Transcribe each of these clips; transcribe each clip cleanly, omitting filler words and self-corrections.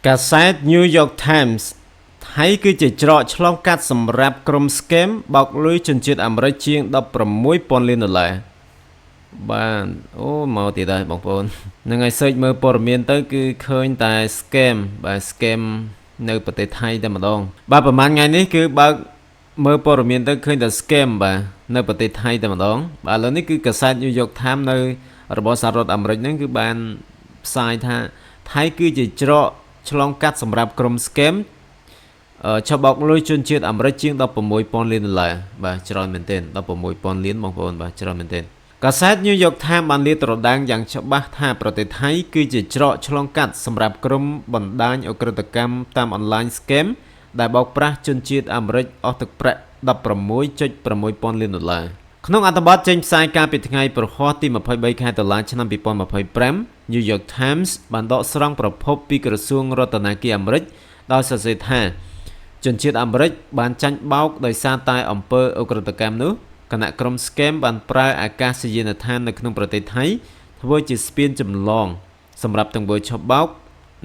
កាសែត New York Times ថៃគឺជាច្រកឆ្លងកាត់សម្រាប់ក្រុម scam បោកលុយជនជាតិអាមេរិកជាង $16,000 លានបាទអូមកទៀតហើយបងប្អូននឹងឲ្យ search មើលព័ត៌មានទៅគឺឃើញតែ scam បាទ scam នៅប្រទេសថៃតែម្ដងបាទប្រហែលថ្ងៃនេះគឺបើកមើលព័ត៌មានទៅឃើញតែ scam បាទនៅប្រទេសថៃតែម្ដងបាទឥឡូវនេះគឺកាសែត New York Times នៅរបស់សហរដ្ឋអាមេរិកហ្នឹងគឺបានផ្សាយថាថៃគឺជាច្រកឆ្លងកាត់សម្រាប់ក្រុម scam ឆបោកលុយជនជាតិអាមេរិកជាង $16,000 លានបាទច្រើនមែនទែន $16,000 លានបងប្អូនបាទច្រើនមែនទែនកាសែត New York Times បានលាតត្រដាងយ៉ាងច្បាស់ថាប្រទេសថៃគឺជាច្រកឆ្លងកាត់សម្រាប់ក្រុមបណ្ដាញអក្រិតកម្មតាមអនឡាញ scam ដែលបោកប្រាស់ជនជាតិអាមេរិកអស់ទឹកប្រាក់ $16,600 លានក្នុងអត្ថបទចេញផ្សាយកាលពីថ្ងៃប្រហ័សទី 23 ខែតុលាឆ្នាំ 2025 New York Times បានដកស្រង់ប្រភពពីក្រសួងរដ្ឋាភិបាលអាមេរិកដោយសរសេរថាជនជាតិអាមេរិកបានចាញ់បោកដោយសារតែអំពើអក្រិតកម្មនោះគណៈក្រុម scam បានប្រើអាកាសយានដ្ឋាននៅក្នុងប្រទេសថៃធ្វើជាស្ពានចម្លងសម្រាប់ទង្វើឆបោក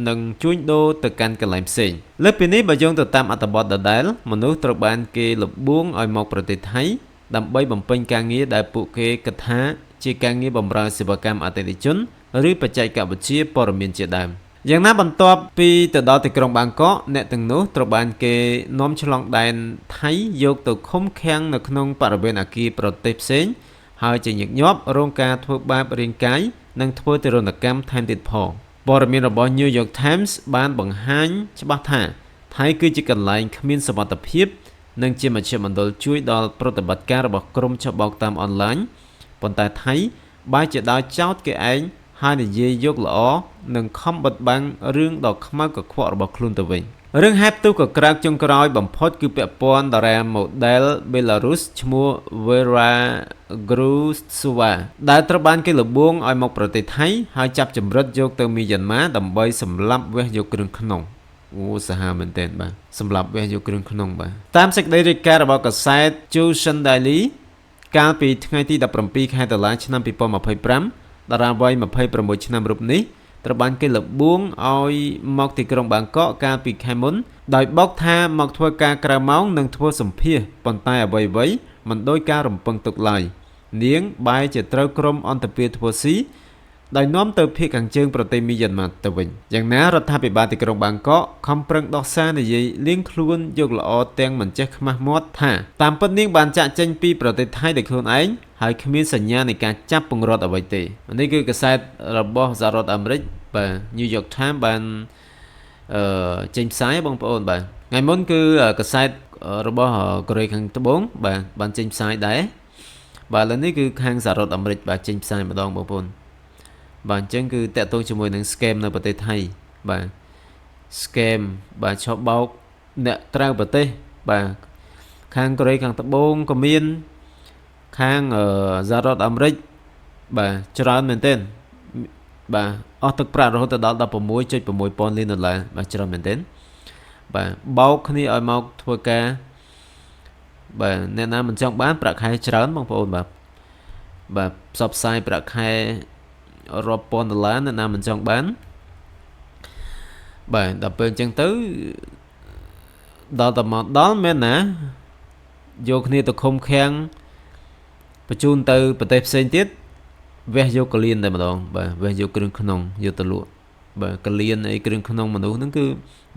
និងជួញដូរទៅកាន់កន្លែងផ្សេងលើសពីនេះបើយោងទៅតាមអត្ថបទដដែលមនុស្សត្រូវបានគេលបួងឲ្យមកប្រទេសថៃដើម្បីបំពេញការងារដែលពួកគេគិតថាជាការងារបម្រើសេវាកម្មអតិថិជនឬបច្ចេកវិទ្យាព័ត៌មានជាដើមយ៉ាងណាបន្ទាប់ពីទៅដល់ទីក្រុងបាងកកអ្នកទាំងនោះត្រូវបានគេនាំឆ្លងដែនថៃយកទៅឃុំឃាំងនៅក្នុងបរិវេណអគារប្រទេសផ្សេងហើយជាញឹកញាប់រងការធ្វើបាបរាងកាយនិងធ្វើទារុណកម្មថែមទៀតផងព័ត៌មានរបស់ New York Times បានបង្ហាញច្បាស់ថាថៃគឺជាកន្លែងគ្មានសុវត្ថិភាពនិងជាមជ្ឈមណ្ឌលជួយដល់ប្រតិបត្តិការរបស់ក្រុមឆបោកតាមអនឡាញប៉ុន្តែថៃបែរជាដើរចោទគេឯងហើយនិយាយយកល្អនិងខំបិទបាំងរឿងដ៏ខ្មៅកខ្វក់របស់ខ្លួនទៅវិញរឿងហេតុផ្ទុះកក្រើកចុងក្រោយបំផុតគឺពាក់ព័ន្ធតារា model Belarus ឈ្មោះ Vera Gruzova ដែលត្រូវបានគេលបួងឲ្យមកប្រទេសថៃហើយចាប់ចម្រិតយកទៅមីយ៉ាន់ម៉ាដើម្បីសម្លាប់វះយកគ្រឿងក្នុងអូសាហាវមែនទែនបាទសម្រាប់វះយកគ្រឿងក្នុងបាទតាមសេចក្តីរាយការណ៍របស់កាសែត Chuseon Daily កាលពីថ្ងៃទី 17 ខែតុលាឆ្នាំ 2025 តារាវ័យ 26 ឆ្នាំរូបនេះត្រូវបានគេលបួងឲ្យមកទីក្រុងបាងកកកាលពីខែមុនដោយបោកថាមកធ្វើការក្រៅម៉ោងនិងធ្វើសម្ភាសប៉ុន្តែអ្វីៗមិនដូចការរំពឹងទុកឡើយនាងបែរជាត្រូវក្រុមអន្តរជាតិធ្វើស៊ីដោយនាំទៅភូមិខាងជើងប្រទេសមីយ៉ាន់ម៉ាទៅវិញយ៉ាងណារដ្ឋាភិបាលទីក្រុងបាងកកខំប្រឹងដោះសារនិយាយលៀងខ្លួនយកល្អទាំងមិនចេះខ្មាស់មាត់ថាតាមពិតនាងបានចាក់ចេញពីប្រទេសថៃដោយខ្លួនឯងហើយគ្មានសញ្ញានៃការចាប់ពង្រត់អ្វីទេនេះគឺកាសែតរបស់សហរដ្ឋអាមេរិកបាទ New York Times បានចេញផ្សាយបងប្អូនបាទថ្ងៃមុនគឺកាសែតរបស់កូរ៉េខាងត្បូងបាទបានចេញផ្សាយដែរបាទឥឡូវនេះគឺខាងសហរដ្ឋអាមេរិកបាទចេញផ្សាយម្ដងបងប្អូនបាទអញ្ចឹងគឺតាក់ទងជាមួយនឹង scam នៅប្រទេសថៃបាទ scam បាទឆបោកអ្នកក្រៅប្រទេសបាទខាងកូរ៉េខាងត្បូងក៏មានខាងសហរដ្ឋអាមេរិកបាទច្រើនមែនទែនបាទអស់ទឹកប្រាក់រហូតដល់ $16,600 លានបាទច្រើនមែនទែនបាទបោកគ្នាឲ្យមកធ្វើការបាទអ្នកណាមិនចង់បានប្រាក់ខែច្រើនបងប្អូនបាទផ្សព្វផ្សាយប្រាក់ខែរាប់ពាន់ដុល្លារអ្នកណាមិនចង់បានបាទដល់ពេលអញ្ចឹងទៅដល់តែមកដល់មែនណាយកគ្នាទៅឃុំឃាំងបញ្ជូនទៅប្រទេសផ្សេងទៀតវះយកកលៀនតែម្ដងបាទវះយកគ្រឿងក្នុងយកទៅលក់បាទកលៀនអីគ្រឿងក្នុងមនុស្សហ្នឹងគឺ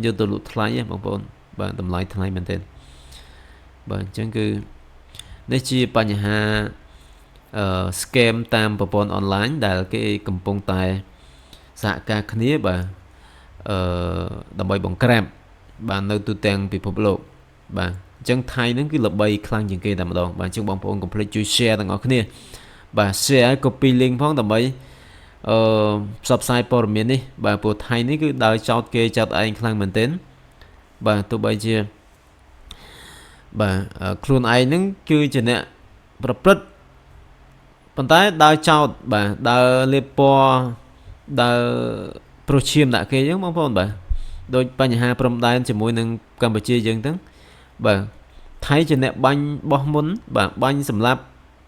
យកទៅលក់ថ្លៃបងប្អូនបាទតម្លៃថ្លៃមែនទែនបាទអញ្ចឹងគឺនេះជាបញ្ហាscam តាមប្រព័ន្ធអនឡាញដែលគេកំពុងតែសហការគ្នាបាទដើម្បីបង្ក្រាបបាទនៅទូទាំងពិភពលោកបាទអញ្ចឹងថៃហ្នឹងគឺល្បីខ្លាំងជាងគេតែម្ដងបាទអញ្ចឹងបងប្អូនកុំភ្លេចជួយ share ទាំងអស់គ្នាបាទ share ឲ្យ copy link ផងដើម្បីផ្សព្វផ្សាយព័ត៌មាននេះបាទព្រោះថៃនេះគឺដើរចោតគេចោតឯងខ្លាំងមែនទែនបាទទោះបីជាបាទខ្លួនឯងហ្នឹងគឺជាអ្នកប្រព្រឹត្តប៉ុន្តែដើរចោតបាទដើរលេបពណ៌ដើរប្រុសឈាមដាក់គេអញ្ចឹងបងប្អូនបាទដូចបញ្ហាព្រំដែនជាមួយនឹងកម្ពុជាយើងហ្នឹងបាទថៃជាអ្នកបាញ់បោះមុនបាទបាញ់សម្លាប់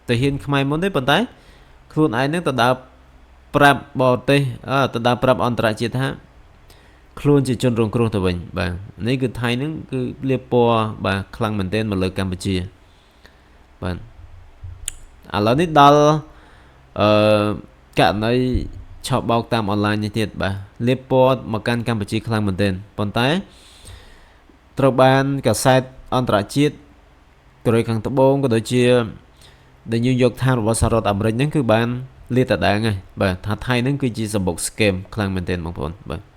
ទាហានខ្មែរមុនទេប៉ុន្តែខ្លួនឯងហ្នឹងទៅដើរប្រាប់បរទេសទៅដើរប្រាប់អន្តរជាតិថា ខ្លួនជាជនរងគ្រោះទៅវិញបាទនេះគឺថៃហ្នឹងគឺលាបពណ៌បាទខ្លាំងមែនទែនមកលើកម្ពុជាបាទឥឡូវនេះដល់អឺករណីឆោបបោកតាមអនឡាញនេះទៀតបាទលាបពណ៌មកកាន់កម្ពុជាខ្លាំងមែនទែនប៉ុន្តែត្រូវបានកាសែតអន្តរជាតិកូរ៉េខាងត្បូងក៏ដូចជា The New York Times របស់សហរដ្ឋអាមេរិកហ្នឹងគឺបានលាតត្រដាងហើយបាទថាថៃហ្នឹងគឺជាសម្បុក scam ខ្លាំងមែនទែនបងប្អូនបាទ